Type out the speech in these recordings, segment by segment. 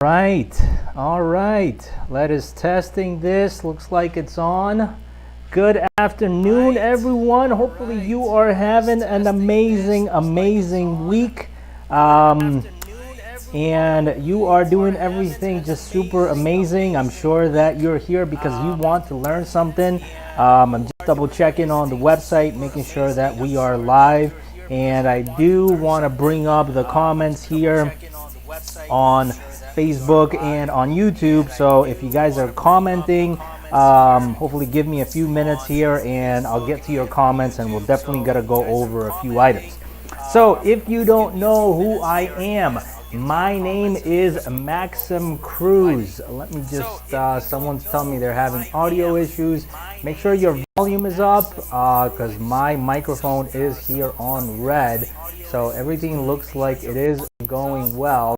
All right. Let us testing this. Looks like it's on. Good afternoon, everyone. Hopefully you are having an amazing week. And you are doing everything just super amazing. I'm sure that you're here because you want to learn something. I'm just double checking on the website, making sure that we are live. And I do want to bring up the comments here on Facebook and on YouTube. So if you guys are commenting, hopefully give me a few minutes here and I'll get to your comments, and we'll definitely gotta go over a few items. So if you don't know who I am, my name is Cruz. Let me just, someone's telling me they're having audio issues. Make sure your volume is up because my microphone is here on red. So everything looks like it is going well.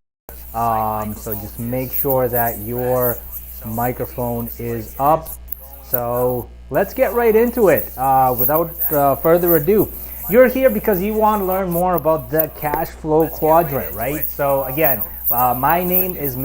So just make sure that your microphone is up. So let's get right into it. Without further ado, you're here because you want to learn more about the cash flow quadrant, right? So again, my name is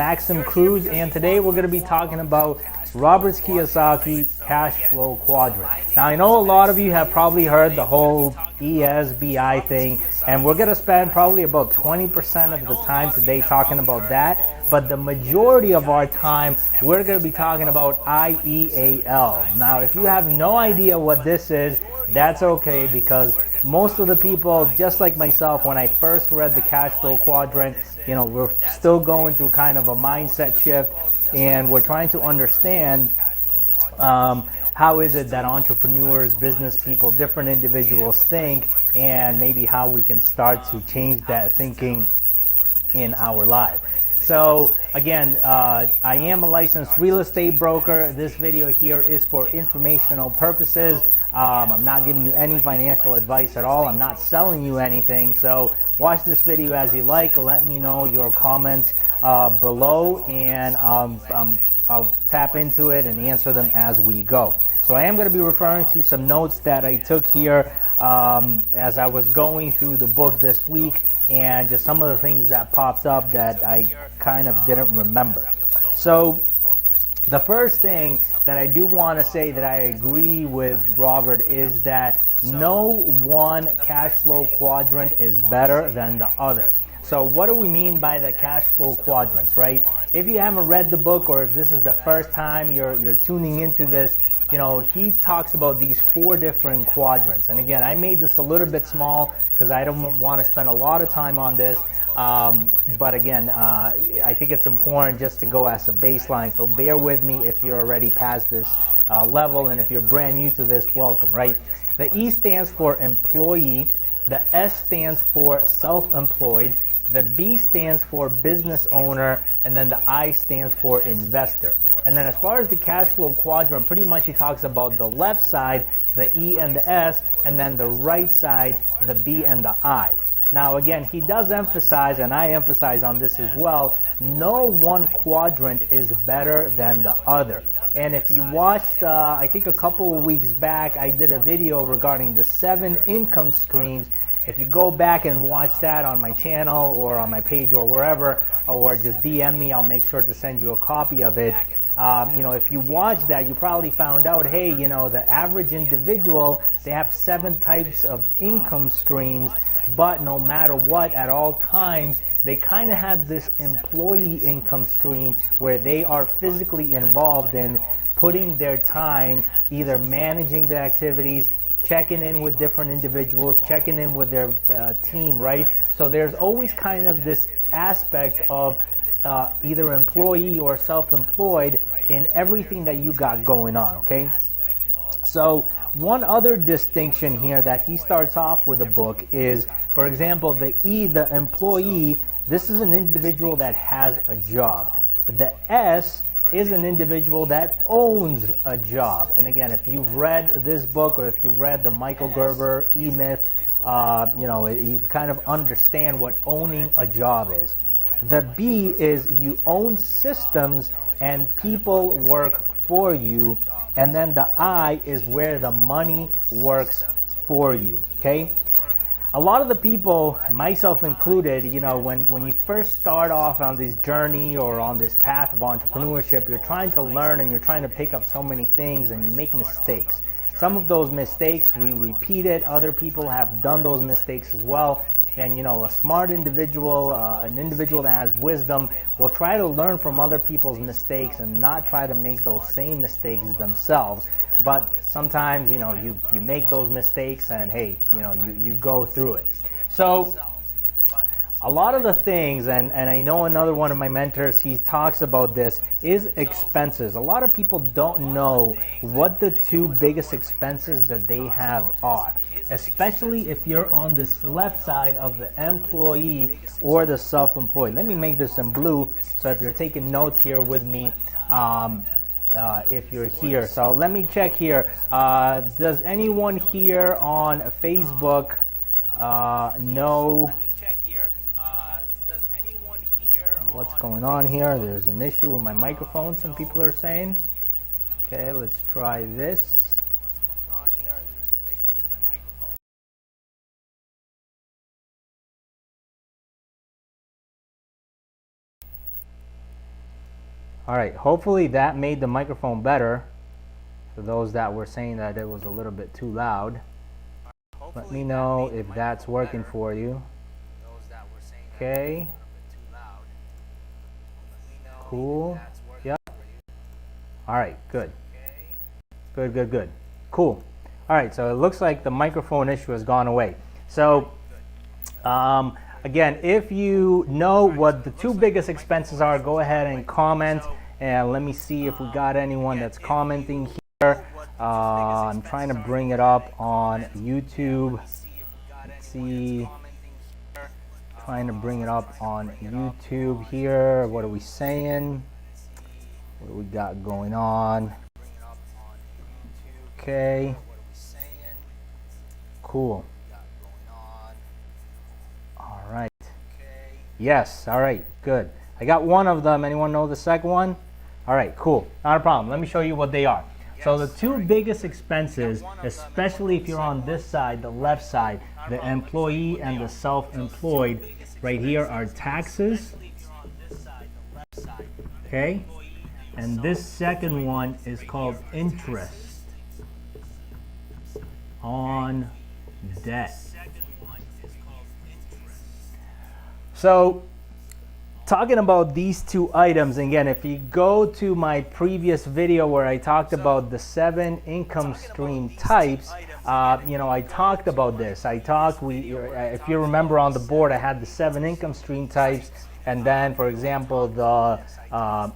Cruz, and today we're going to be talking about Robert Kiyosaki cash flow quadrant. Now I know a lot of you have probably heard the whole ESBI thing, and we're going to spend probably about 20% of the time today talking about that. But the majority of our time, we're going to be talking about IEAL. Now, if you have no idea what this is, that's okay, because most of the people, just like myself, when I first read the cash flow quadrant, we're still going through kind of a mindset shift, and we're trying to understand how is it that entrepreneurs, business people, different individuals think, and maybe how we can start to change that thinking in our life. So again, I am a licensed real estate broker. This video here is for informational purposes. I'm not giving you any financial advice at all. I'm not selling you anything. So watch this video as you like. Let me know your comments below, and I'll tap into it and answer them as we go. So I am going to be referring to some notes that I took here as I was going through the book this week, and just some of the things that popped up that I kind of didn't remember. So the first thing that I do want to say that I agree with Robert is that no one cash flow quadrant is better than the other. So what do we mean by the cash flow quadrants, right? If you haven't read the book, or if this is the first time you're tuning into this, he talks about these 4 different quadrants. And again, I made this a little bit small because I don't want to spend a lot of time on this. But again, I think it's important just to go as a baseline. So bear with me if you're already past this level, and if you're brand new to this, welcome, right? The E stands for employee, the S stands for self-employed, the B stands for business owner, and then the I stands for investor. And then as far as the cash flow quadrant, pretty much he talks about the left side, the E and the S, and then the right side, the B and the I. Now again, he does emphasize, and I emphasize on this as well, no one quadrant is better than the other. And if you watched, I think a couple of weeks back, I did a video regarding the 7 income streams. If you go back and watch that on my channel or on my page or wherever, or just DM me, I'll make sure to send you a copy of it. If you watch that, you probably found out, hey, the average individual, they have 7 types of income streams, but no matter what, at all times, they kind of have this employee income stream where they are physically involved in putting their time, either managing the activities, checking in with different individuals, checking in with their team, right? So there's always kind of this aspect of either employee or self-employed in everything that you got going on, okay? So one other distinction here that he starts off with the book is, for example, the E, the employee, this is an individual that has a job. The S is an individual that owns a job. And again, if you've read this book, or if you've read the Michael Gerber E-Myth, you kind of understand what owning a job is. The B is you own systems and people work for you. And then the I is where the money works for you, okay? a lot of the people, myself included, you know, when you first start off on this journey or on this path of entrepreneurship, you're trying to learn and you're trying to pick up so many things and you make mistakes. Some of those mistakes we repeat it. Other people have done those mistakes as well. And you know, a smart individual, an individual that has wisdom, will try to learn from other people's mistakes and not try to make those same mistakes themselves. But sometimes, you know, you make those mistakes and hey, you know, you go through it. So a lot of the things, and I know another one of my mentors, he talks about this, is expenses. A lot of people don't know what the two biggest expenses that they have are, especially if you're on this left side of the employee or the self-employed. Let me make this in blue, so if you're taking notes here with me, if you're here. So let me check here. Does anyone here on Facebook know what's going on here? There's an issue with my microphone, some people are saying. Okay, let's try this. What's going on here? There's an issue with my microphone. All right, hopefully that made the microphone better for those that were saying that it was a little bit too loud. Let me know if that's working for you. Okay. Cool. Yep. All right, good. Good. Cool. All right, so it looks like the microphone issue has gone away. So again, if you know what the two biggest expenses are, go ahead and comment. And let me see if we got anyone that's commenting here. I'm trying to bring it up on YouTube. Let's see. Trying to bring it up on YouTube here. What are we saying? What do we got going on? Okay. Cool. All right. Yes. All right. Good. I got one of them. Anyone know the second one? All right. Cool. Not a problem. Let me show you what they are. So the two biggest expenses, especially if you're on this side, the left side, the employee and the self-employed, right here are taxes. Okay? And this second one is called interest on debt. So talking about these two items, again, if you go to my previous video where I talked about the 7 income stream types, you know, I talked about this. If you remember on the board, I had the 7 income stream types, and then, for example, the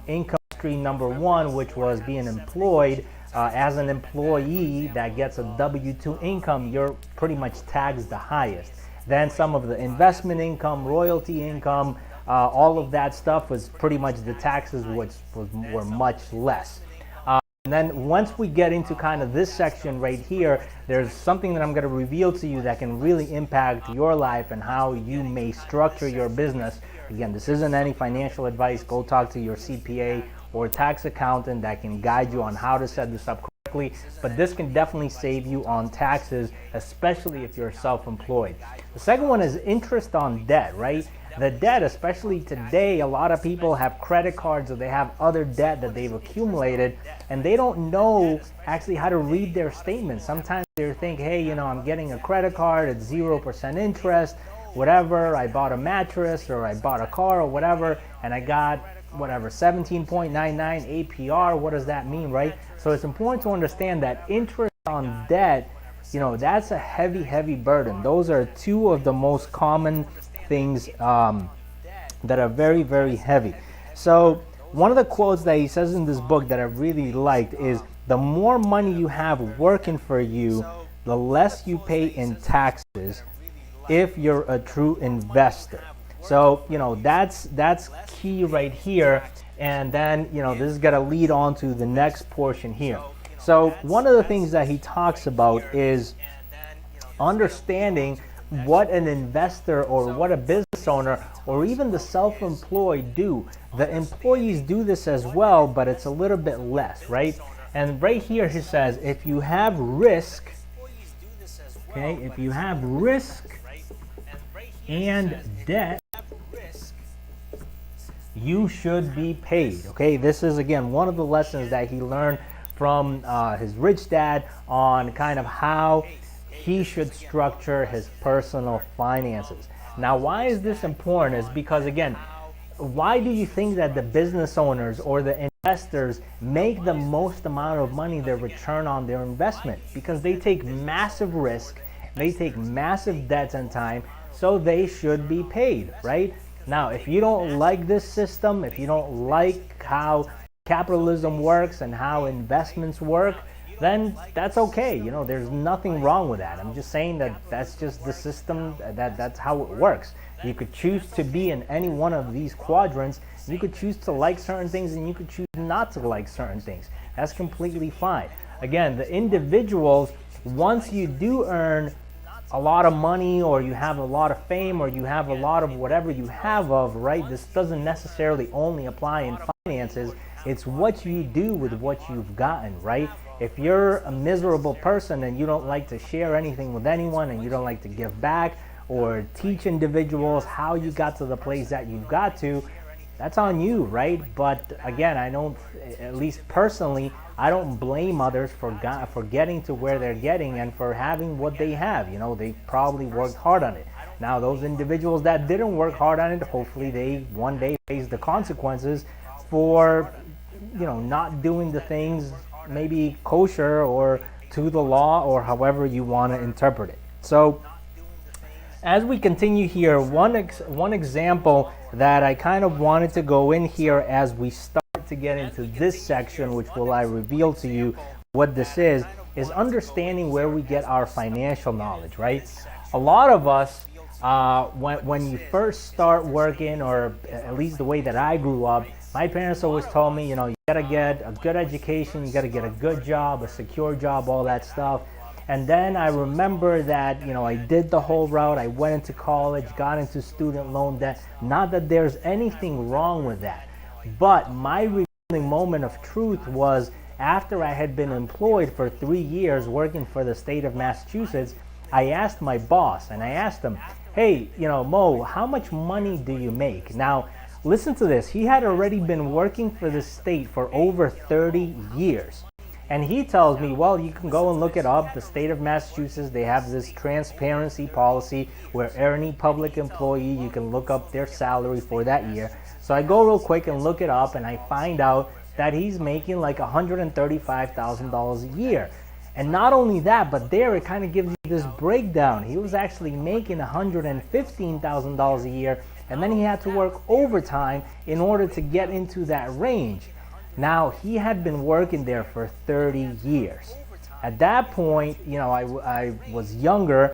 income stream number 1, which was being employed. As an employee that gets a W-2 income, you're pretty much taxed the highest. Then some of the investment income, royalty income, all of that stuff was pretty much the taxes, which were much less. And then once we get into kind of this section right here, there's something that I'm going to reveal to you that can really impact your life and how you may structure your business. Again, this isn't any financial advice. Go talk to your CPA or tax accountant that can guide you on how to set this up correctly. But this can definitely save you on taxes, especially if you're self-employed. The second one is interest on debt, right? The debt, especially today, a lot of people have credit cards or they have other debt that they've accumulated, and they don't know actually how to read their statements. Sometimes they think, hey, you know, I'm getting a credit card at 0% interest, whatever, I bought a mattress or I bought a car or whatever, and I got whatever 17.99 APR. What does that mean, right? So it's important to understand that interest on debt, you know, that's a heavy burden. Those are two of the most common things that are very heavy. So one of the quotes that he says in this book that I really liked is, the more money you have working for you, the less you pay in taxes if you're a true investor. So, you know, that's key right here. And then, you know, this is going to lead on to the next portion here. So one of the things that he talks about is understanding what an investor or what a business owner or even the self-employed do. The employees do this as well, but it's a little bit less, right? And right here he says, if you have risk, okay, if you have risk and debt, you should be paid. Okay, this is again one of the lessons that he learned from his rich dad on kind of how he should structure his personal finances. Now, why is this important? Is because again, why do you think that the business owners or the investors make the most amount of money, their return on their investment? Because they take massive risk, they take massive debts and time, so they should be paid, right? Now, if you don't like this system, if you don't like how capitalism works and how investments work, then that's okay. You know, there's nothing wrong with that. I'm just saying that that's just the system, that's how it works. You could choose to be in any one of these quadrants. You could choose to like certain things and you could choose not to like certain things. That's completely fine. Again, the individuals, once you do earn a lot of money, or you have a lot of fame, or you have a lot of whatever you have of, right? This doesn't necessarily only apply in finances. It's what you do with what you've gotten, right? If you're a miserable person and you don't like to share anything with anyone and you don't like to give back or teach individuals how you got to the place that you've got to, that's on you, right? But again, I don't, at least personally, I don't blame others for getting to where they're getting and for having what they have. You know, they probably worked hard on it. Now, those individuals that didn't work hard on it, hopefully they one day face the consequences for, you know, not doing the things maybe kosher or to the law or however you want to interpret it. So as we continue here, one example that I kind of wanted to go in here as we start to get into this section, which will I reveal to you what this is understanding where we get our financial knowledge, right? A lot of us, when you first start working, or at least the way that I grew up, my parents always told me, you know, you gotta get a good education, you gotta get a good job, a secure job, all that stuff. And then I remember that, you know, I did the whole route. I went into college, got into student loan debt. Not that there's anything wrong with that. But my revealing moment of truth was after I had been employed for 3 years working for the state of Massachusetts. I asked my boss, and I asked him, hey, you know, Mo, how much money do you make? Now, listen to this. He had already been working for the state for over 30 years. And he tells me, well, you can go and look it up. The state of Massachusetts, they have this transparency policy where any public employee, you can look up their salary for that year. So I go real quick and look it up, and I find out that he's making like $135,000 a year. And not only that, but there it kind of gives you this breakdown. He was actually making $115,000 a year, and then he had to work overtime in order to get into that range. Now, he had been working there for 30 years. At that point, you know, I was younger.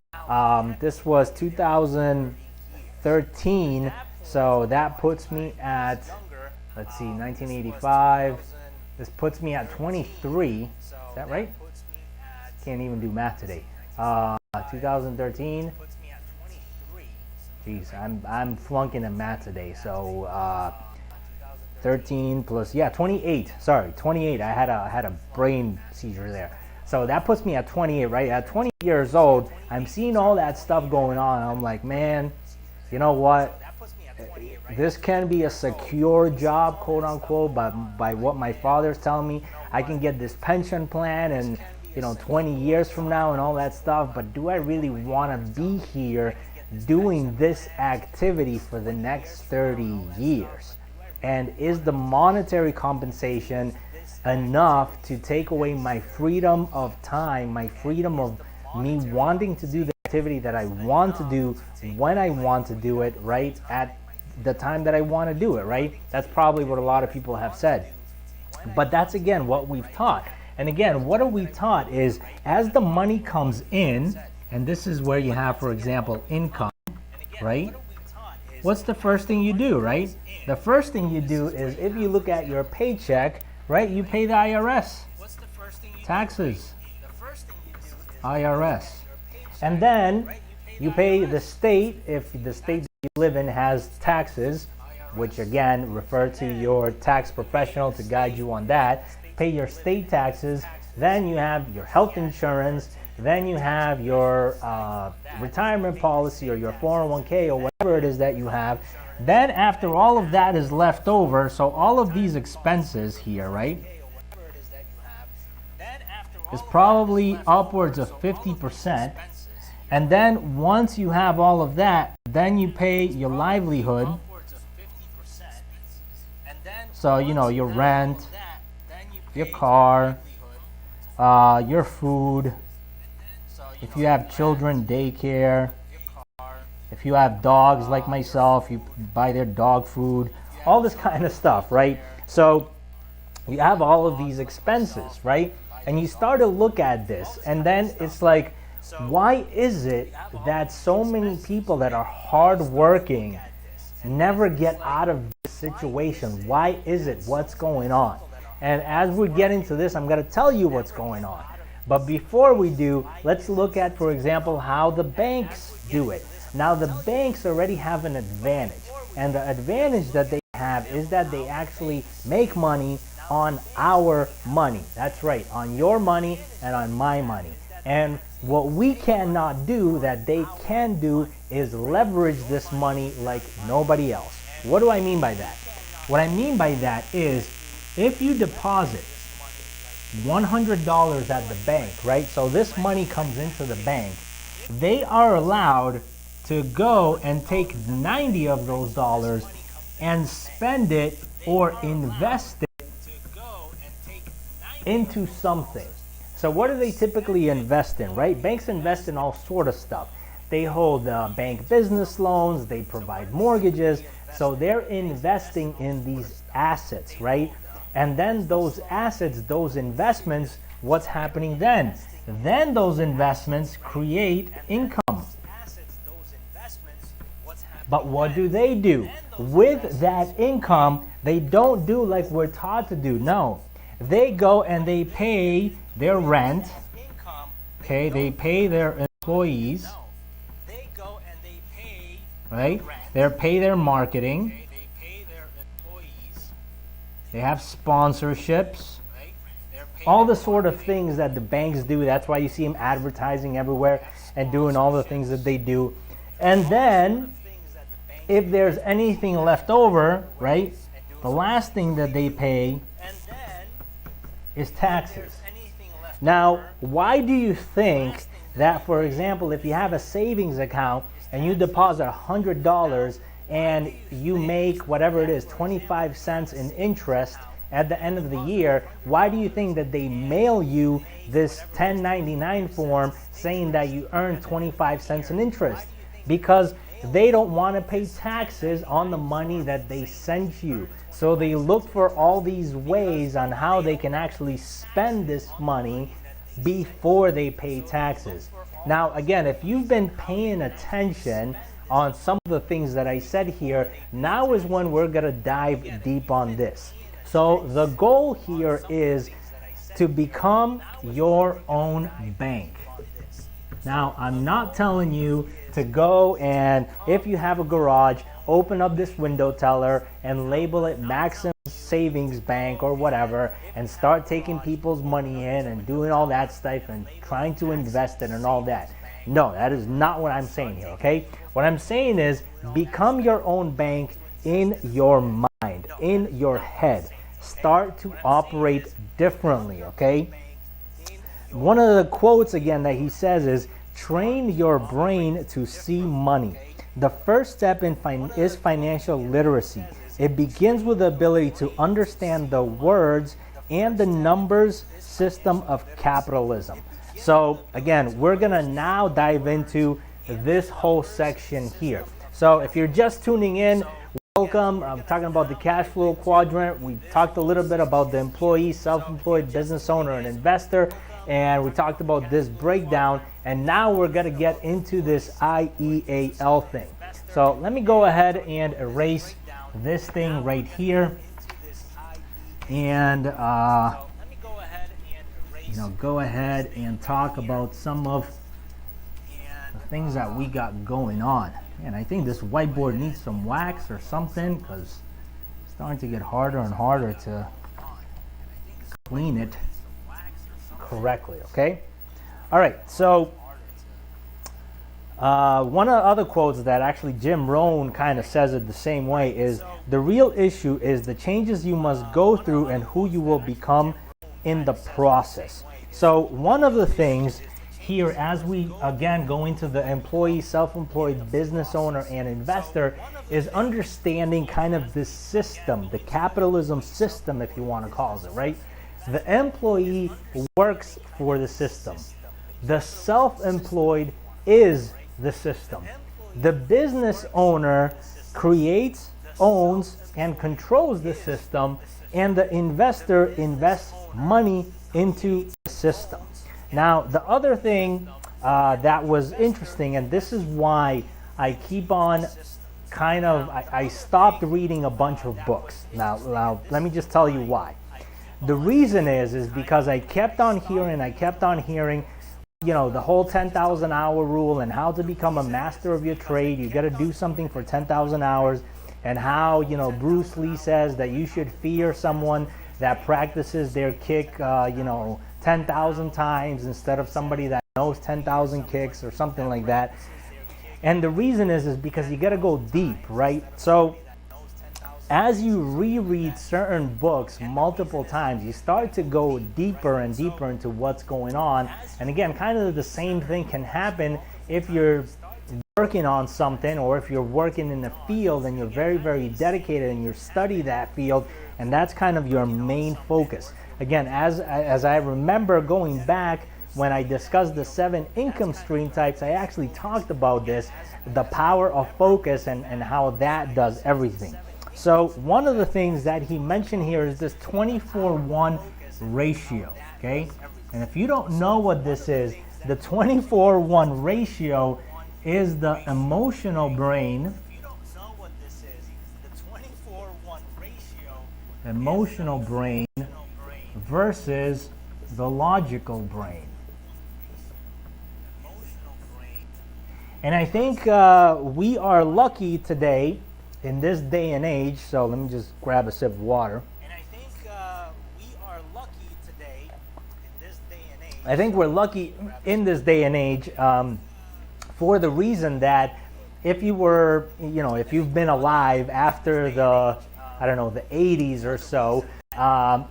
This was 2013, so that puts me at, let's see, 1985. This puts me at 23. Is that right? Can't even do math today. 2013. Jeez, I'm flunking in math today. So 13 plus, yeah, 28. Sorry, 28. I had a brain seizure there. So that puts me at 28, right? At 20 years old, I'm seeing all that stuff going on. I'm like, man, you know what? This can be a secure job, quote unquote, but by what my father's telling me, I can get this pension plan and, you know, 20 years from now and all that stuff. But do I really want to be here doing this activity for the next 30 years? And is the monetary compensation enough to take away my freedom of time, my freedom of me wanting to do the activity that I want to do when I want to do it, right, at the time that I want to do it, right? That's probably what a lot of people have said. But that's, again, what we've taught. And again, what are we taught is as the money comes in, and this is where you have, for example, income, right? What's the first thing you do, right? The first thing you do is if you look at your paycheck, right, you pay the IRS, taxes, IRS. And then you pay the state if the state that you live in has taxes, which again, refer to your tax professional to guide you on that. Pay your state taxes. Then you have your health insurance. Then you have your retirement policy or your 401k or whatever it is that you have. Then after all of that is left over, so all of these expenses here, right, is probably upwards of 50%. And then once you have all of that, then you pay your livelihood. So, you know, your rent, your car, your food, if you have children, daycare, if you have dogs like myself, you buy their dog food, all this kind of stuff, right? So you have all of these expenses, right? And you start to look at this, and then it's like, why is it that so many people that are hardworking never get out of this situation? Why is it? What's going on? And as we get into this, I'm going to tell you what's going on. But before we do, let's look at, for example, how the banks do it. Now, the banks already have an advantage. And the advantage that they have is that they actually make money on our money. That's right, on your money and on my money. And what we cannot do that they can do is leverage this money like nobody else. What do I mean by that? What I mean by that is if you deposit $100 at the bank, right? So this money comes into the bank. They are allowed to go and take 90 of those dollars and spend it or invest it into something. So what do they typically invest in, right? Banks invest in all sort of stuff. They hold bank business loans, they provide mortgages, so they're investing in these assets, right? And then those assets, those investments, what's happening then? Then those investments create income. But what do? With that income, they don't do like we're taught to do. No, they go and they pay their rent. Okay, they pay their employees. Right? They pay their marketing. They have sponsorships. All the sort of things that the banks do. That's why you see them advertising everywhere and doing all the things that they do. And then, if there's anything left over, right, the last thing that they pay is taxes. Now, why do you think that, for example, if you have a savings account and you deposit $100 and you make whatever it is, 25 cents in interest at the end of the year, why do you think that they mail you this 1099 form saying that you earned 25 cents in interest? Because they don't want to pay taxes on the money that they sent you. So they look for all these ways on how they can actually spend this money before they pay taxes. Now, again, if you've been paying attention on some of the things that I said here, now is when we're going to dive deep on this. So the goal here is to become your own bank. Now, I'm not telling you to go and, if you have a garage, open up this window teller and label it Maximum Savings Bank or whatever and start taking people's money in and doing all that stuff and trying to invest it and all that. No, that is not what I'm saying here, okay? What I'm saying is become your own bank in your mind, in your head. Start to operate differently, okay? One of the quotes again that he says is, train your brain to see money. The first step is financial literacy. It begins with the ability to understand the words and the numbers system of capitalism. So again, we're gonna now dive into this whole section here. So if you're just tuning in, welcome. I'm talking about the cash flow quadrant. We talked a little bit about the employee, self-employed, business owner, and investor. And we talked about this breakdown, and now we're going to get into this IEAL thing. So let me go ahead and erase this thing right here, and go ahead and talk about some of the things that we got going on. And I think this whiteboard needs some wax or something, because it's starting to get harder and harder to clean it correctly, okay? All right, so one of the other quotes that actually Jim Rohn kind of says it the same way is, the real issue is the changes you must go through and who you will become in the process. So one of the things here, as we again go into the employee, self-employed, business owner, and investor, is understanding kind of this system, the capitalism system, if you want to call it, right? The employee works for the system. The self-employed is the system. The business owner creates, owns, and controls the system, and the investor invests money into the system. Now, the other thing that was interesting, and this is why I keep on I stopped reading a bunch of books. Now, let me just tell you why. The reason is because I kept on hearing, you know, the whole 10,000 hour rule and how to become a master of your trade. You got to do something for 10,000 hours, and how, you know, Bruce Lee says that you should fear someone that practices their kick, 10,000 times instead of somebody that knows 10,000 kicks or something like that. And the reason is because you got to go deep, right? So as you reread certain books multiple times, you start to go deeper and deeper into what's going on. And again, kind of the same thing can happen if you're working on something, or if you're working in a field and you're very, very dedicated and you study that field, and that's kind of your main focus. Again, as I remember going back when I discussed the 7 income stream types, I actually talked about this, the power of focus, and how that does everything. So one of the things that he mentioned here is this 24-1 ratio, okay? And if you don't know what this is, the 24-1 ratio is the emotional brain. Emotional brain versus the logical brain. And I think we are lucky today in this day and age. So let me just grab a sip of water. And I think we are lucky today in this day and age. I think we're lucky in this day and age for the reason that if you were, if you've been alive after the, the 80s or so,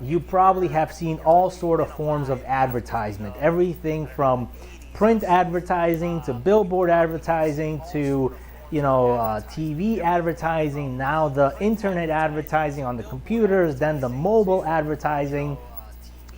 you probably have seen all sort of forms of advertisement. Everything from print advertising to billboard advertising to, TV advertising, now the internet advertising on the computers, then the mobile advertising,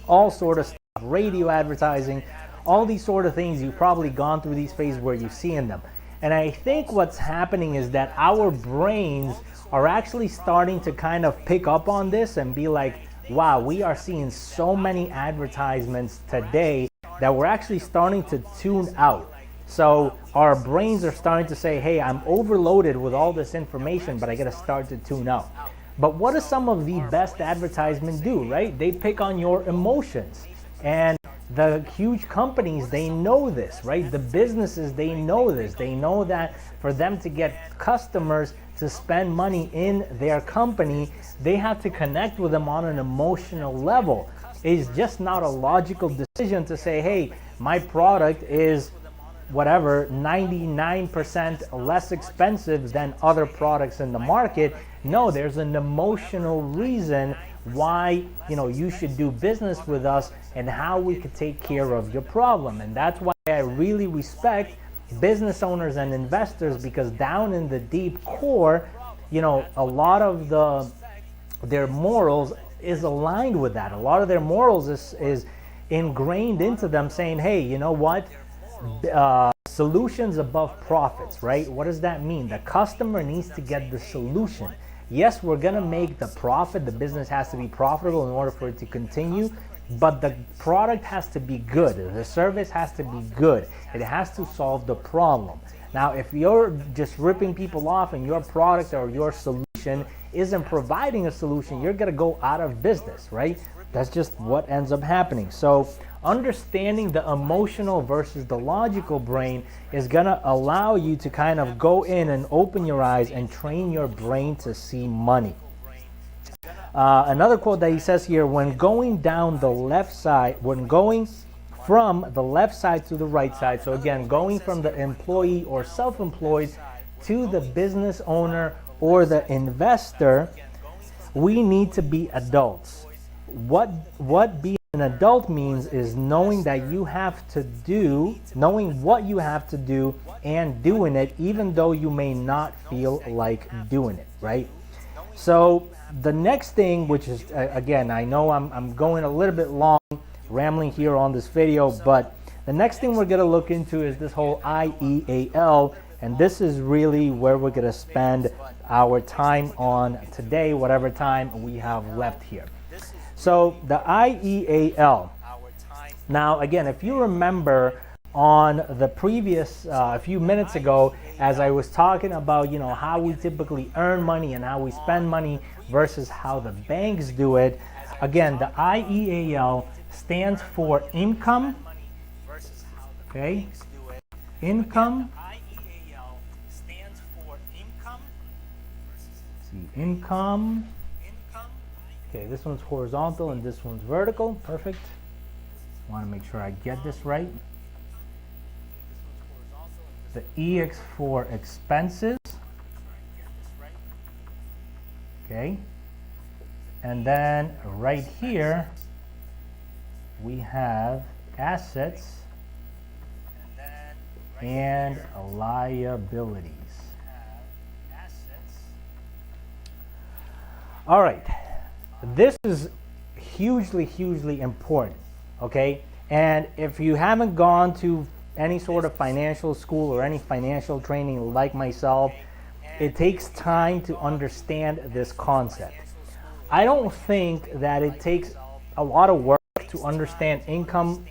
all sort of stuff, radio advertising, all these sort of things. You've probably gone through these phases where you've seen them. And I think what's happening is that our brains are actually starting to kind of pick up on this and be like, wow, we are seeing so many advertisements today that we're actually starting to tune out. So our brains are starting to say, hey, I'm overloaded with all this information, but I got to start to tune out. But what do some of the best advertisements do, right? They pick on your emotions. And the huge companies, they know this, right? The businesses, they know this. They know that for them to get customers to spend money in their company, they have to connect with them on an emotional level. It's just not a logical decision to say, hey, my product is 99% less expensive than other products in the market. No, there's an emotional reason why you should do business with us and how we could take care of your problem. And that's why I really respect business owners and investors, because down in the deep core, a lot of their morals is aligned with that. A lot of their morals is ingrained into them, saying, hey, you know what? Solutions above profits, right? What does that mean? The customer needs to get the solution. Yes, we're gonna make the profit. The business has to be profitable in order for it to continue, but the product has to be good. The service has to be good. It has to solve the problem. Now, if you're just ripping people off and your product or your solution isn't providing a solution, you're gonna go out of business, right? That's just what ends up happening. So understanding the emotional versus the logical brain is gonna allow you to kind of go in and open your eyes and train your brain to see money. Another quote that he says here, when going from the left side to the right side. So again, going from the employee or self-employed to the business owner or the investor, we need to be adults. What being an adult means is knowing that you have to do, knowing what you have to do and doing it, even though you may not feel like doing it, right? So the next thing, which is, again, I know I'm going a little bit long, rambling here on this video, but the next thing we're going to look into is this whole IEAL, and this is really where we're going to spend our time on today, whatever time we have left here. So the IEAL. Now, again, if you remember on the previous few minutes ago, as I was talking about, you know, how we typically earn money and how we spend money versus how the banks do it. Again, the IEAL stands for income. Okay, income. See, income. Okay, this one's horizontal and this one's vertical. Perfect. Want to make sure I get this right. The EX for expenses. Okay. And then right here we have assets and liabilities. All right. This is hugely important, okay? And if you haven't gone to any sort of financial school or any financial training like myself, it takes time to understand this concept. I don't think that it takes a lot of work to understand income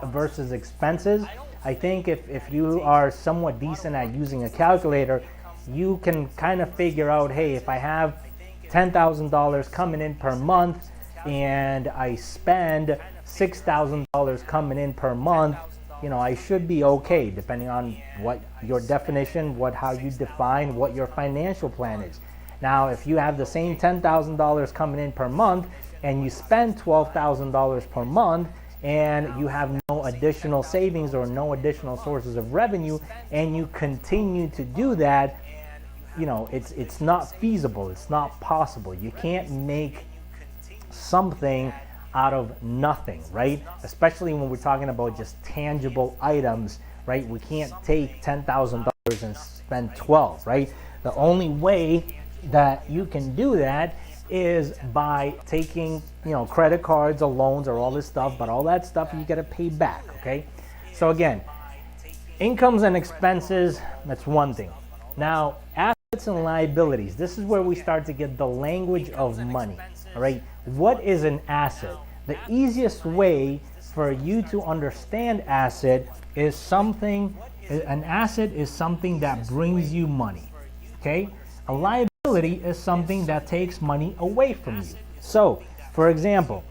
versus expenses. I think if you are somewhat decent at using a calculator, you can kind of figure out, hey, if I have $10,000 coming in per month and I spend $6,000 coming in per month, you know, I should be okay, depending on what your definition, how you define what your financial plan is. Now, if you have the same $10,000 coming in per month and you spend $12,000 per month and you have no additional savings or no additional sources of revenue, and you continue to do that, you know, it's not feasible. It's not possible. You can't make something out of nothing, right? Especially when we're talking about just tangible items, right? We can't take $10,000 and spend 12, right? The only way that you can do that is by taking, you know, credit cards or loans or all this stuff, but all that stuff you got to pay back, okay? So again, incomes and expenses, that's one thing. Now, assets and liabilities, this is where we start to get the language of money, all right? What is an asset? The easiest way for you to understand asset is an asset is something that brings you money, okay? A liability is something that takes money away from you. So, for example,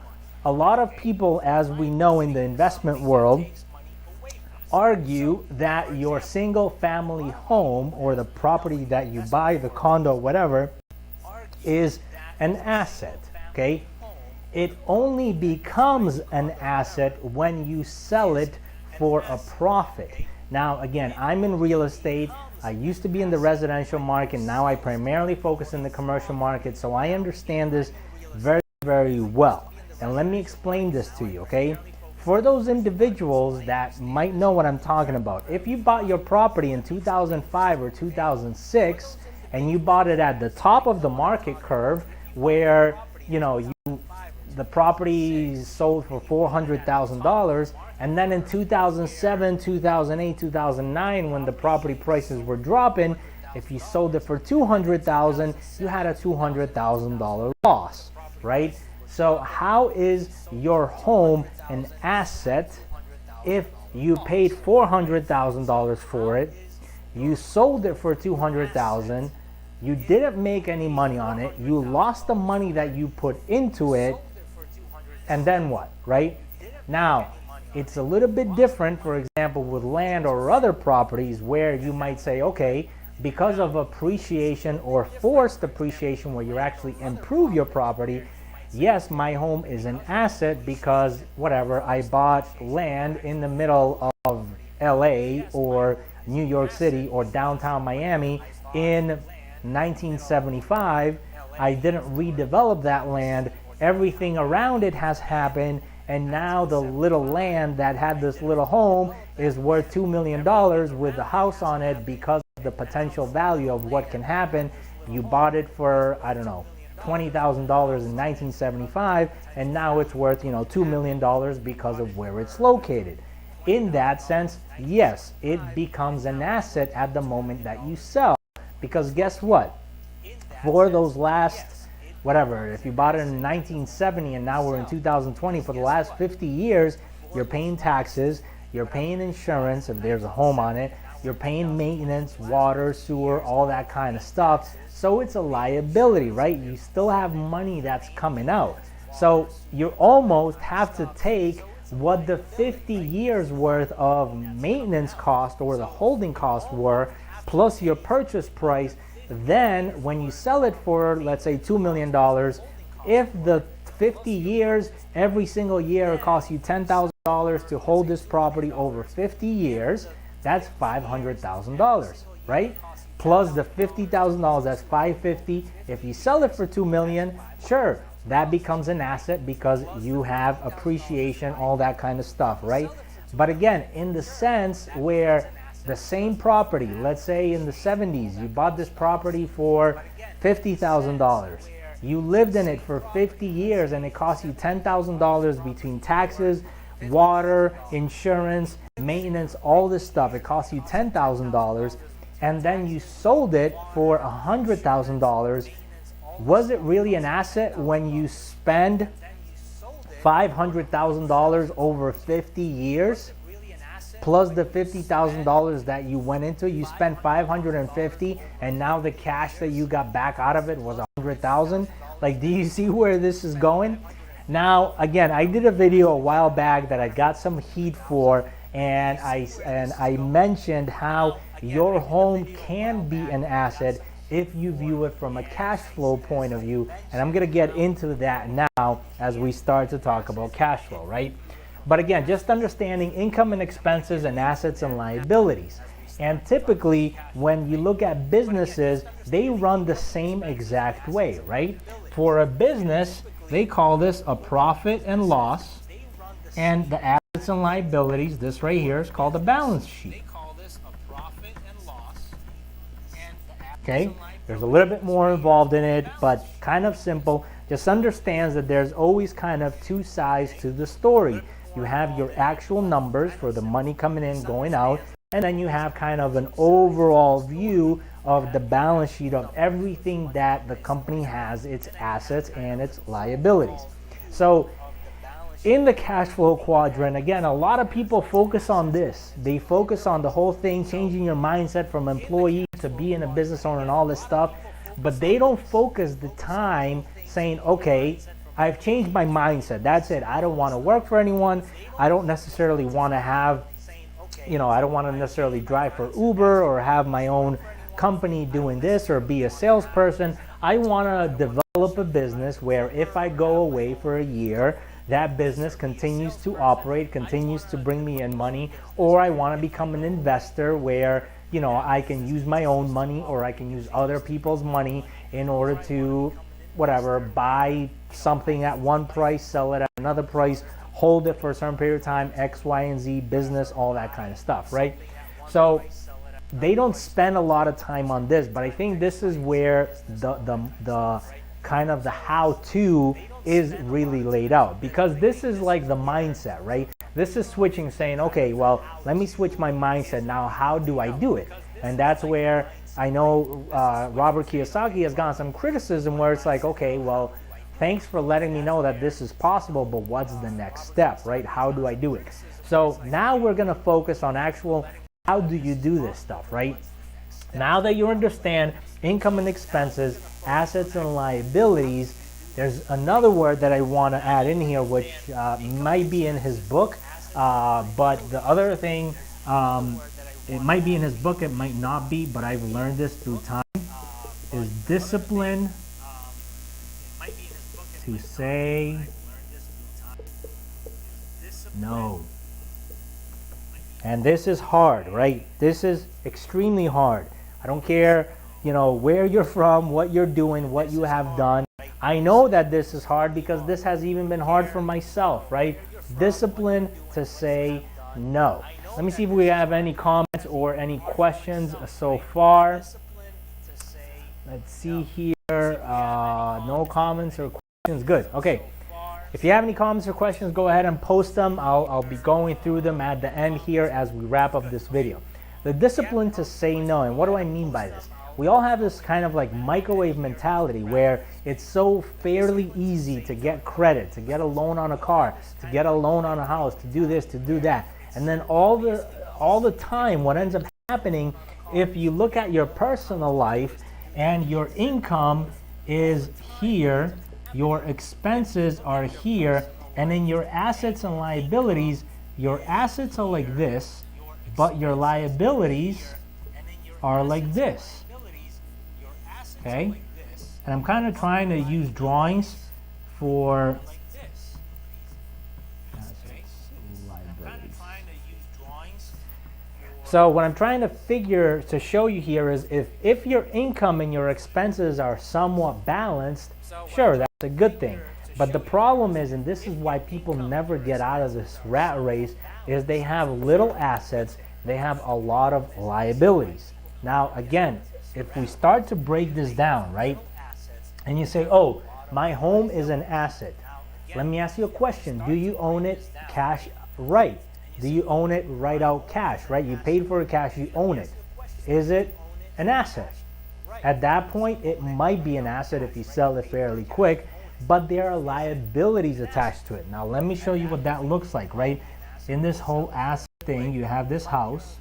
a lot of people, as we know in the investment world, argue that your single family home or the property that you buy, the condo, whatever, is an asset, okay? It only becomes an asset when you sell it for a profit. Now, again, I'm in real estate. I used to be in the residential market. Now I primarily focus in the commercial market, so I understand this very well. And let me explain this to you, okay? For those individuals that might know what I'm talking about, if you bought your property in 2005 or 2006 and you bought it at the top of the market curve where, you know, the property sold for $400,000, and then in 2007, 2008, 2009, when the property prices were dropping, if you sold it for $200,000, you had a $200,000 loss, right? So how is your home an asset if you paid $400,000 for it, you sold it for $200,000, you didn't make any money on it, you lost the money that you put into it, and then what, right? Now, it's a little bit different, for example, with land or other properties where you might say, okay, because of appreciation or forced appreciation where you actually improve your property, yes, my home is an asset because whatever, I bought land in the middle of LA or New York City or downtown Miami in 1975. I didn't redevelop that land. Everything around it has happened, and now the little land that had this little home is worth $2 million with the house on it because of the potential value of what can happen. You bought it for, I don't know, $20,000 in 1975, and now it's worth, $2 million because of where it's located. In that sense, yes, it becomes an asset at the moment that you sell. Because guess what? For those last, whatever, if you bought it in 1970 and now we're in 2020, for the last 50 years, you're paying taxes, you're paying insurance if there's a home on it, you're paying maintenance, water, sewer, all that kind of stuff. So it's a liability, right? You still have money that's coming out. So you almost have to take what the 50 years worth of maintenance cost or the holding costs were, plus your purchase price. Then when you sell it for, let's say, $2 million, if the 50 years, every single year it costs you $10,000 to hold this property over 50 years, that's $500,000, right? Plus the $50,000, that's $550,000. If you sell it for $2 million, sure, that becomes an asset because you have appreciation, all that kind of stuff, right? But again, in the sense where the same property, let's say in the 70s, you bought this property for $50,000. You lived in it for 50 years and it cost you $10,000 between taxes, water, insurance, maintenance, all this stuff. It cost you $10,000, and then you sold it for $100,000. Was it really an asset when you spend $500,000 over 50 years? Plus the $50,000 that you went into, you spent $550,000, and now the cash that you got back out of it was $100,000. Like, do you see where this is going? Now, again, I did a video a while back that I got some heat for, and I mentioned how your home can be an asset if you view it from a cash flow point of view, and I'm gonna get into that now as we start to talk about cash flow, right? But again, just understanding income and expenses and assets and liabilities. And typically, when you look at businesses, they run the same exact way, right? For a business, they call this a profit and loss. And the assets and liabilities, this right here, is called a balance sheet. Okay, there's a little bit more involved in it, but kind of simple. Just understands that there's always kind of two sides to the story. You have your actual numbers for the money coming in, going out, and then you have kind of an overall view of the balance sheet of everything that the company has, its assets and its liabilities. So in the cash flow quadrant, again, a lot of people focus on this. They focus on the whole thing, changing your mindset from employee to being a business owner and all this stuff, but they don't focus the time saying, okay, I've changed my mindset. That's it. I don't want to work for anyone. I don't necessarily want to have, I don't want to necessarily drive for Uber or have my own company doing this or be a salesperson. I want to develop a business where if I go away for a year, that business continues to operate, continues to bring me in money, or I want to become an investor where, I can use my own money or I can use other people's money in order to, buy something at one price, sell it at another price, hold it for a certain period of time, X, Y, and Z, business, all that kind of stuff, right? So they don't spend a lot of time on this, but I think this is where the kind of the how-to is really laid out, because this is like the mindset, right? This is switching, saying, okay, well, let me switch my mindset now. How do I do it? And that's where I know Robert Kiyosaki has gotten some criticism where it's like, okay, well, thanks for letting me know that this is possible, but what's the next step, right? How do I do it? So now we're going to focus on actual, how do you do this stuff, right? Now that you understand income and expenses, assets and liabilities, there's another word that I want to add in here, which might be in his book, but the other thing, it might be in his book, it might not be, but I've learned this through time, is discipline. to say no. And this is hard, right? This is extremely hard. I don't care, where you're from, what you're doing, what you have done. I know that this is hard because this has even been hard for myself, right? Discipline to say no. Let me see if we have any comments or any questions so far. Let's see here. No comments or questions. Good. Okay. If you have any comments or questions, go ahead and post them. I'll be going through them at the end here as we wrap up this video. The discipline to say no. And what do I mean by this? We all have this kind of like microwave mentality where it's so fairly easy to get credit, to get a loan on a car, to get a loan on a house, to do this, to do that. And then all the time, what ends up happening, if you look at your personal life and your income is here, your expenses are here, and then your assets and liabilities, your assets are like this, but your liabilities are like this. Okay? And I'm kind of trying to use drawings for So what I'm trying to show you here is if your income and your expenses are somewhat balanced, sure, that's a good thing. But the problem is, and this is why people never get out of this rat race, is they have little assets, they have a lot of liabilities. Now, again, if we start to break this down, right, and you say, oh, my home is an asset. Let me ask you a question. Do you own it cash right? Do you own it right out cash, right? You paid for it cash, you own it. Is it an asset? At that point, it might be an asset if you sell it fairly quick, but there are liabilities attached to it. Now, let me show you what that looks like, right? In this whole asset thing, you have this house,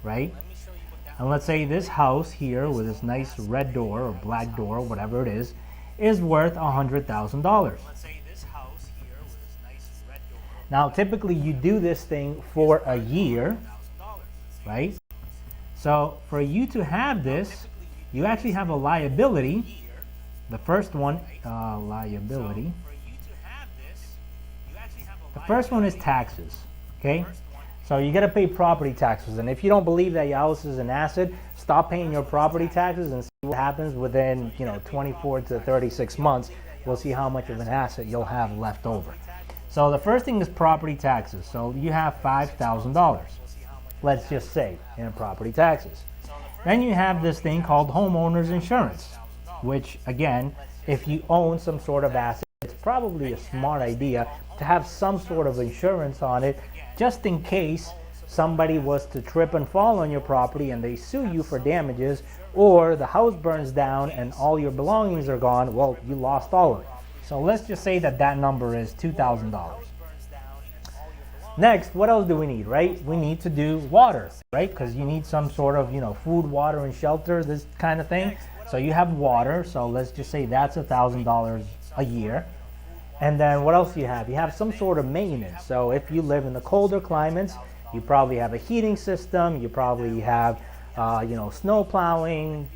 right? And let's say this house here with this nice red door or black door, whatever it is worth $100,000. Now, typically you do this thing for a year, right? So for you to have this, you actually have a liability. The first one, liability. The first one is taxes, okay? So you got to pay property taxes. And if you don't believe that your house is an asset, stop paying your property taxes and see what happens within, 24 to 36 months. We'll see how much of an asset you'll have left over. So the first thing is property taxes. So you have $5,000, let's just say, in property taxes. Then you have this thing called homeowner's insurance, which again, if you own some sort of asset, it's probably a smart idea to have some sort of insurance on it, just in case somebody was to trip and fall on your property and they sue you for damages, or the house burns down and all your belongings are gone. Well, you lost all of it. So let's just say that number is $2,000. Next, what else do we need, right? We need to do water, right? Because you need some sort of, food, water, and shelter, this kind of thing. So you have water. So let's just say that's $1,000 a year. And then what else do you have? You have some sort of maintenance. So if you live in the colder climates, you probably have a heating system. You probably have, snow plowing,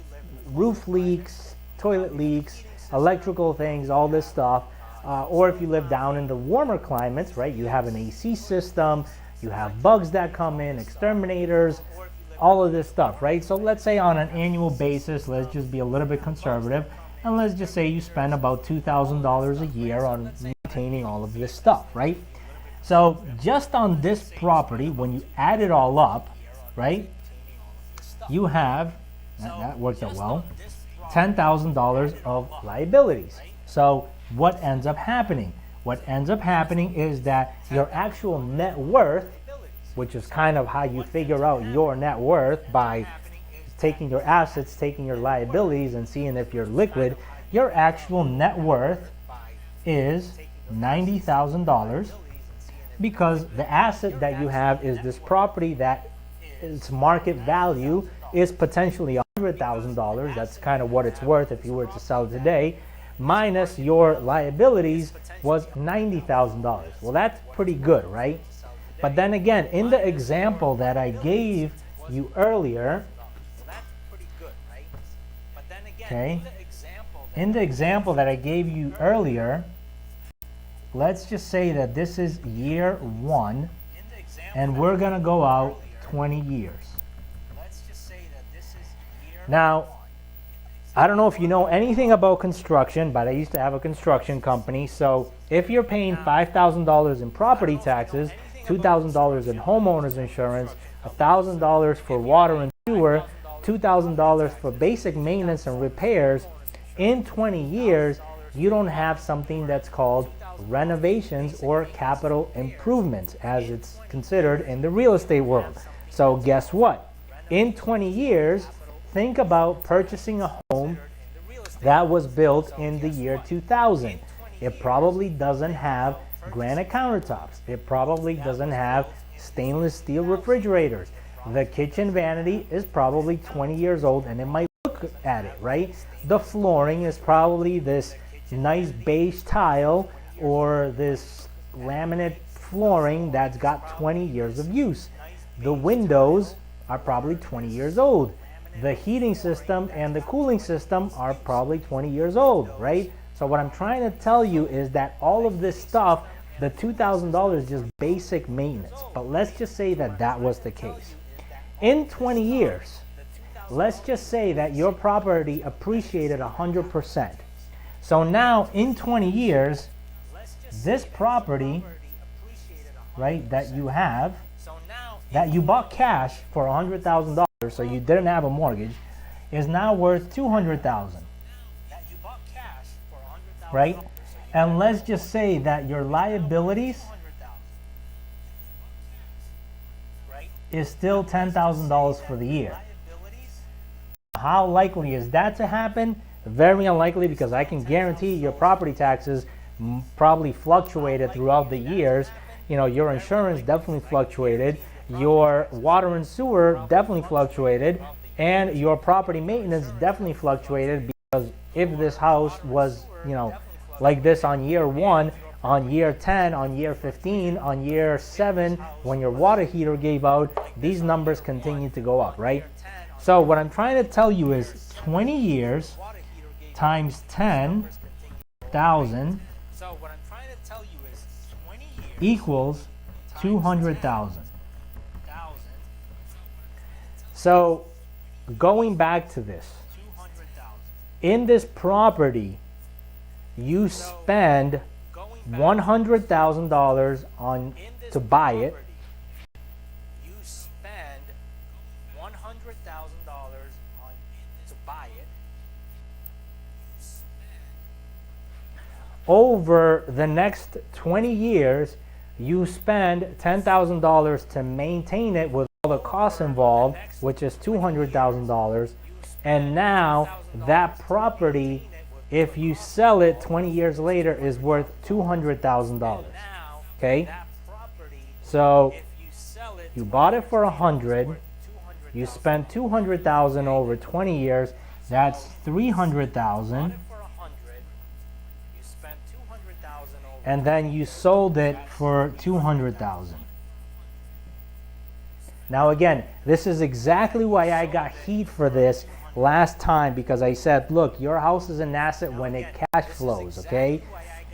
roof leaks, toilet leaks, electrical things, all this stuff. Or if you live down in the warmer climates, right, you have an AC system, you have bugs that come in, exterminators, all of this stuff, right? So let's say on an annual basis, let's just be a little bit conservative, and let's just say you spend about $2,000 a year on maintaining all of this stuff, right? So just on this property, when you add it all up, right, you have, that worked out well, $10,000 of liabilities. So what ends up happening? What ends up happening is that your actual net worth, which is kind of how you figure out your net worth by taking your assets, taking your liabilities, and seeing if you're liquid, your actual net worth is $90,000, because the asset that you have is this property that its market value is potentially $100,000. That's kind of what it's worth if you were to sell it today, minus your liabilities was $90,000. Well, that's pretty good, right? But then again, in the example that I gave you earlier, okay, In the example that I gave you earlier, let's just say that this is year 1 and we're going to go out 20 years. Now, I don't know if you know anything about construction, but I used to have a construction company. So if you're paying $5,000 in property taxes, $2,000 in homeowners insurance, $1,000 for water and sewer, $2,000 for basic maintenance and repairs, in 20 years, you don't have something that's called renovations or capital improvements, as it's considered in the real estate world. So guess what? In 20 years, think about purchasing a home that was built in the year 2000. It probably doesn't have granite countertops. It probably doesn't have stainless steel refrigerators. The kitchen vanity is probably 20 years old and it might look at it, right? The flooring is probably this nice beige tile or this laminate flooring that's got 20 years of use. The windows are probably 20 years old. The heating system and the cooling system are probably 20 years old, right? So what I'm trying to tell you is that all of this stuff, the $2,000 is just basic maintenance. But let's just say that that was the case. In 20 years, let's just say that your property appreciated 100%. So now in 20 years, this property, right, that you have, that you bought cash for $100,000, so you didn't have a mortgage, is now worth $200,000, right? And let's just say that your liabilities is still $10,000 for the year. How likely is that to happen? Very unlikely, because I can guarantee your property taxes probably fluctuated throughout the years. You know, your insurance definitely fluctuated. Your water and sewer definitely fluctuated, and your property maintenance definitely fluctuated, because if this house was, you know, like this on year 1, on year 10, on year 15, on year 7, when your water heater gave out, these numbers continue to go up, right? So what I'm trying to tell you is 20 years times 10,000 equals 200,000. So going back to this, in this property, you spend $100,000 on to buy it. You spend $100,000 on to buy it. Over the next 20 years, you spend $10,000 to maintain it with all the costs involved, which is $200,000. And now that property, if you sell it 20 years later, is worth $200,000. Okay? So you bought it for 100, you spent 200,000 over 20 years, that's 300,000. And then you sold it for 200,000. Now again, this is exactly why I got heat for this last time, because I said, look, your house is an asset when it cash flows, okay?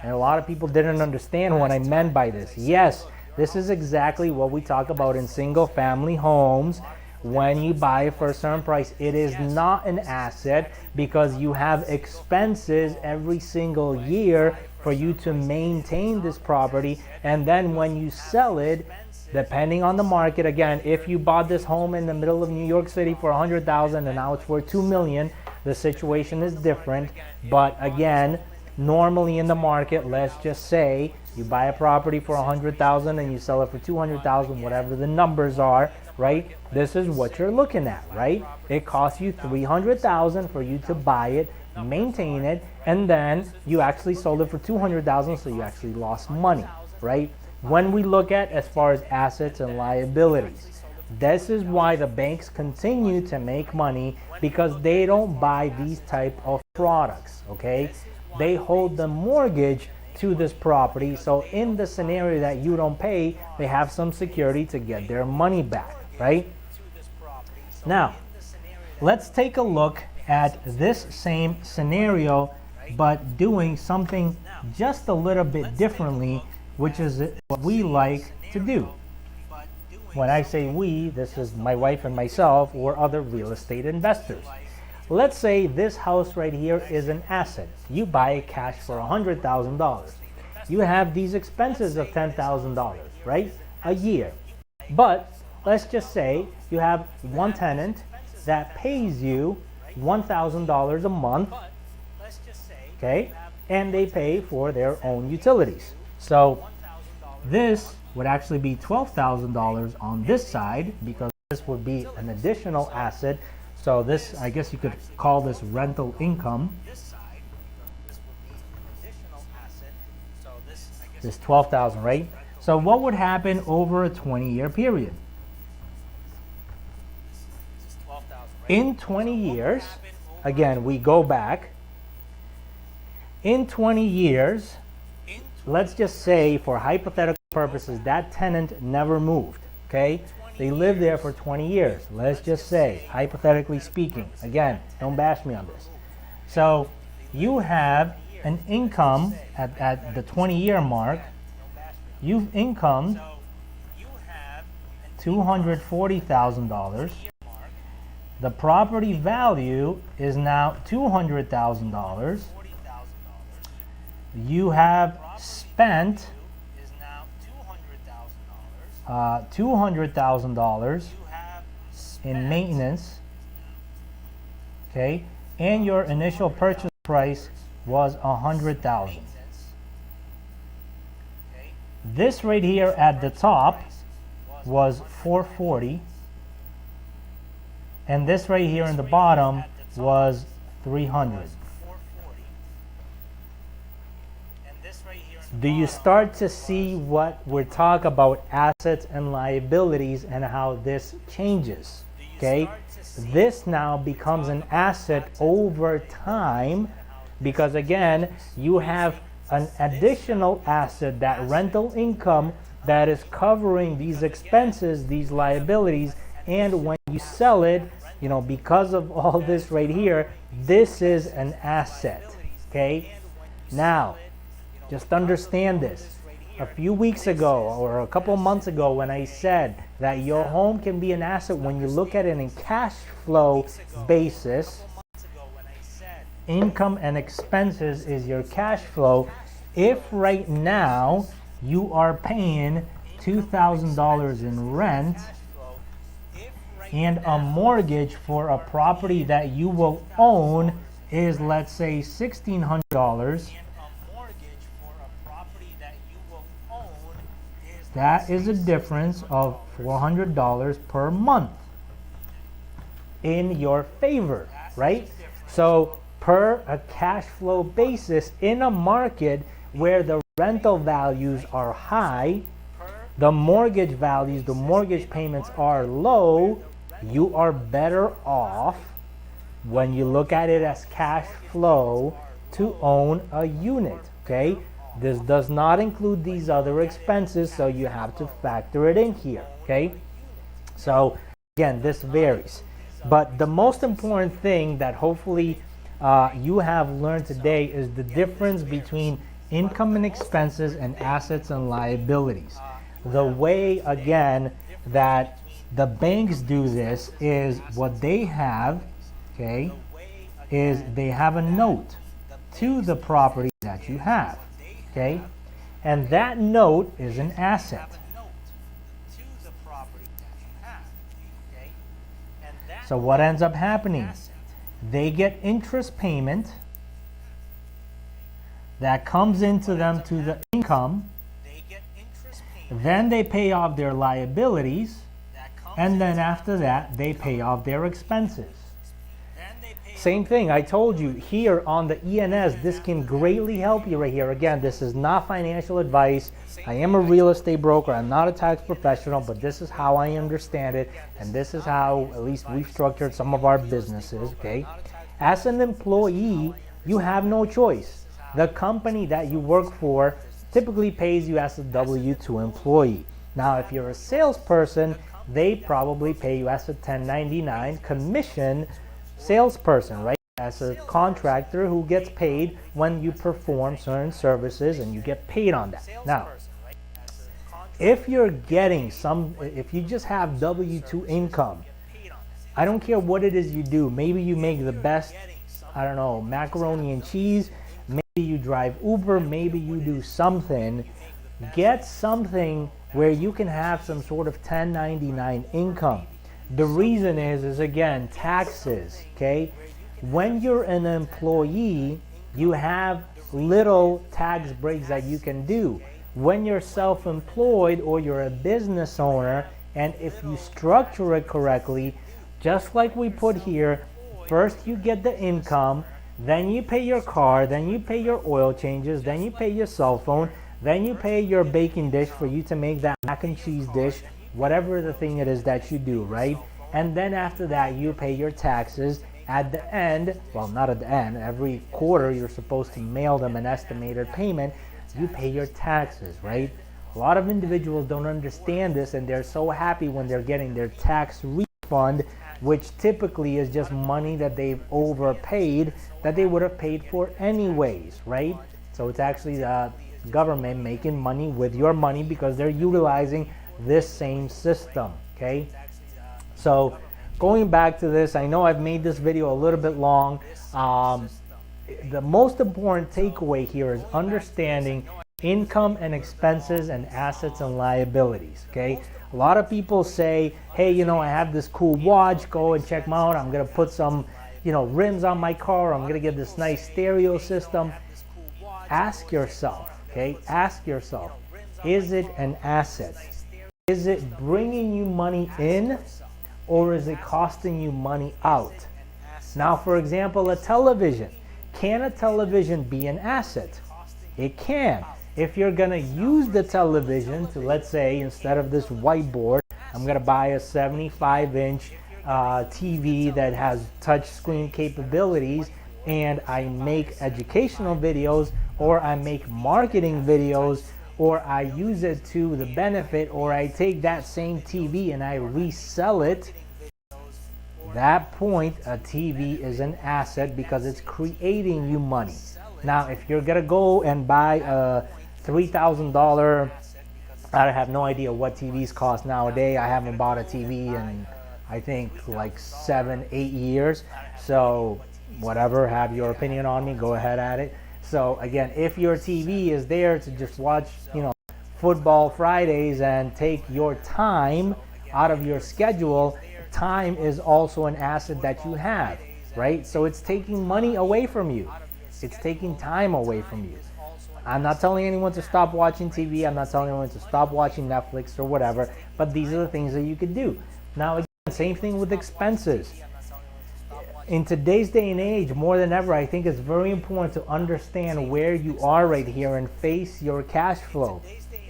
And a lot of people didn't understand what I meant by this. Yes, this is exactly what we talk about in single family homes. When you buy it for a certain price, it is not an asset, because you have expenses every single year for you to maintain this property. And then when you sell it, depending on the market, again, if you bought this home in the middle of New York City for $100,000 and now it's worth $2 million, the situation is different. But again, normally in the market, let's just say you buy a property for $100,000 and you sell it for $200,000, whatever the numbers are, right? This is what you're looking at, right? It costs you $300,000 for you to buy it, maintain it, and then you actually sold it for $200,000, so you actually lost money, right? When we look at as far as assets and liabilities, this is why the banks continue to make money, because they don't buy these type of products, okay? They hold the mortgage to this property, so in the scenario that you don't pay, they have some security to get their money back, right? Now, let's take a look at this same scenario but doing something just a little bit differently, which is what we like to do. When I say we, this is my wife and myself or other real estate investors. Let's say this house right here is an asset. You buy it cash for $100,000. You have these expenses of $10,000, right? A year. But let's just say you have one tenant that pays you $1,000 a month, okay? And they pay for their own utilities. So this would actually be $12,000 on this side because this would be an additional asset. So this, I guess you could call this rental income. This 12,000, right? So what would happen over a 20-year period? In 20 years, again, we go back. In 20 years, let's just say for hypothetical purposes, that tenant never moved, okay? They lived there for 20 years. Let's just say, hypothetically speaking, again, don't bash me on this. So you have an income at the 20-year mark. You've incomed $240,000. The property value is now $200,000. You have spent $200,000 in maintenance, okay, and your initial purchase price was $100,000. This right here at the top was $440,000, and this right here in the bottom was $300,000. Do you start to see what we're talking about, assets and liabilities, and how this changes? Okay, this now becomes an asset over time because again, you have an additional asset, that rental income that is covering these expenses, these liabilities, and when you sell it, you know, because of all this right here, this is an asset. Okay, now just understand this. A few weeks ago or a couple months ago when I said that your home can be an asset when you look at it in cash flow basis, income and expenses is your cash flow. If right now you are paying $2,000 in rent and a mortgage for a property that you will own is, let's say, $1,600, that is a difference of $400 per month in your favor, right? So per a cash flow basis in a market where the rental values are high, the mortgage values, the mortgage payments are low, you are better off when you look at it as cash flow to own a unit, okay? This does not include these other expenses, so you have to factor it in here, okay? So again, this varies. But the most important thing that hopefully you have learned today is the difference between income and expenses and assets and liabilities. The way, again, that the banks do this is what they have, okay, is they have a note to the property that you have. Okay, and that note is an asset. So what ends up happening? They get interest payment that comes into them to the income. Then they pay off their liabilities, and then after that they pay off their expenses. Same thing, I told you here on the ENS, this can greatly help you right here. Again, this is not financial advice. I am a real estate broker. I'm not a tax professional, but this is how I understand it. And this is how at least we've structured some of our businesses, okay? As an employee, you have no choice. The company that you work for typically pays you as a W-2 employee. Now, if you're a salesperson, they probably pay you as a 1099 commission salesperson, right? as a contractor who gets paid when you perform certain services and you get paid on that. Now, if you're getting if you just have W-2 income, I don't care what it is you do. Maybe you make the best, I don't know, macaroni and cheese. Maybe you drive Uber. Maybe you do something. Get something where you can have some sort of 1099 income. The reason is again, taxes, okay? When you're an employee, you have little tax breaks that you can do. When you're self-employed or you're a business owner, and if you structure it correctly, just like we put here, first you get the income, then you pay your car, then you pay your oil changes, then you pay your cell phone, then you pay your baking dish for you to make that mac and cheese dish, whatever the thing it is that you do, right? And then after that, you pay your taxes. At the end, well, not at the end, every quarter you're supposed to mail them an estimated payment. You pay your taxes, right? A lot of individuals don't understand this, and they're so happy when they're getting their tax refund, which typically is just money that they've overpaid that they would have paid for anyways, right? So it's actually the government making money with your money because they're utilizing this same system, okay? So going back to this, I know I've made this video a little bit long. The most important takeaway here is understanding income and expenses and assets and liabilities, okay? A lot of people say, hey, you know, I have this cool watch, go and check them out. I'm gonna put some, you know, rims on my car. I'm gonna get this nice stereo system. Ask yourself, okay? Ask yourself, is it an asset? Is it bringing you money in, or is it costing you money out? Now, for example, a television. Can a television be an asset? It can. If you're gonna use the television to, let's say, instead of this whiteboard, I'm gonna buy a 75-inch TV that has touch screen capabilities, and I make educational videos, or I make marketing videos, or I use it to the benefit, or I take that same TV and I resell it, that point, a TV is an asset because it's creating you money. Now, if you're gonna go and buy a $3,000, I have no idea what TVs cost nowadays. I haven't bought a TV in, I think, like 7-8 years. So whatever, have your opinion on me, go ahead at it. So again, if your TV is there to just watch, you know, football Fridays and take your time out of your schedule, time is also an asset that you have, right? So it's taking money away from you. It's taking time away from you. I'm not telling anyone to stop watching TV. I'm not telling anyone to stop watching Netflix or whatever, but these are the things that you could do. Now, again, same thing with expenses. In today's day and age, more than ever, I think it's very important to understand where you are right here and face your cash flow.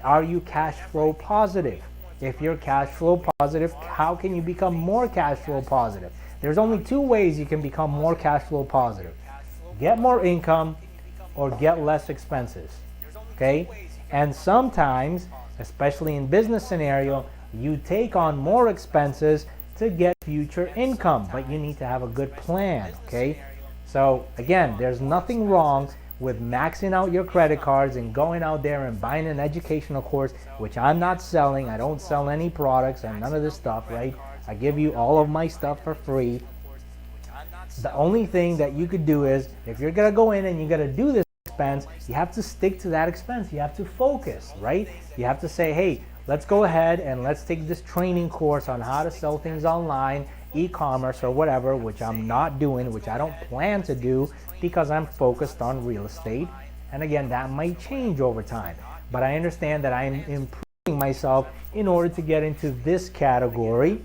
Are you cash flow positive? If you're cash flow positive, how can you become more cash flow positive? There's only two ways you can become more cash flow positive. Get more income or get less expenses, okay? And sometimes, especially in business scenario, you take on more expenses to get future income, but you need to have a good plan, okay? So again, there's nothing wrong with maxing out your credit cards and going out there and buying an educational course, which I'm not selling. I don't sell any products and none of this stuff, right? I give you all of my stuff for free. The only thing that you could do is, if you're gonna go in and you're gonna do this expense, you have to stick to that expense. You have to focus, right? You have to say, hey, let's go ahead and let's take this training course on how to sell things online, e-commerce or whatever, which I'm not doing, which I don't plan to do because I'm focused on real estate. And again, that might change over time, but I understand that I'm improving myself in order to get into this category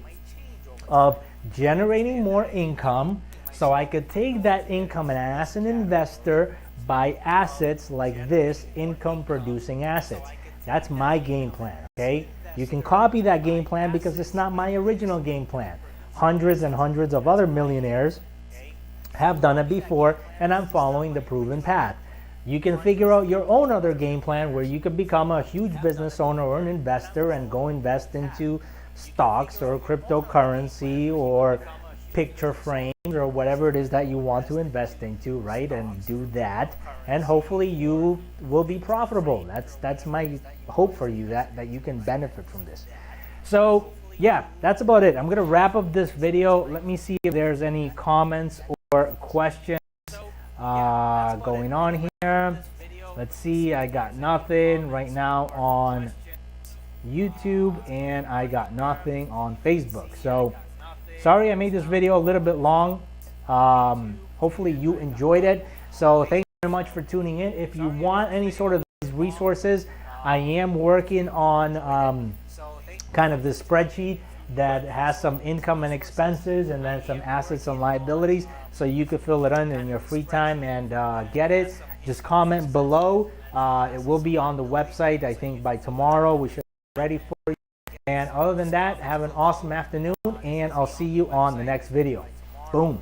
of generating more income, so I could take that income and as an investor buy assets like this, income producing assets. That's my game plan, okay? You can copy that game plan because it's not my original game plan. Hundreds and hundreds of other millionaires have done it before, and I'm following the proven path. You can figure out your own other game plan where you could become a huge business owner or an investor and go invest into stocks or cryptocurrency or picture frames or whatever it is that you want to invest into, right? And do that, and hopefully you will be profitable. That's my hope for you, that you can benefit from this. So yeah, that's about it. I'm gonna wrap up this video. Let me see if there's any comments or questions going on here. Let's see. I got nothing right now on YouTube, and I got nothing on Facebook. So sorry I made this video a little bit long. Hopefully you enjoyed it. So thank you very much for tuning in. If you want any sort of these resources, I am working on kind of this spreadsheet that has some income and expenses and then some assets and liabilities, so you could fill it in your free time and get it. Just comment below. It will be on the website, I think by tomorrow. We should be ready for you. And other than that, have an awesome afternoon, and I'll see you on the next video. Boom.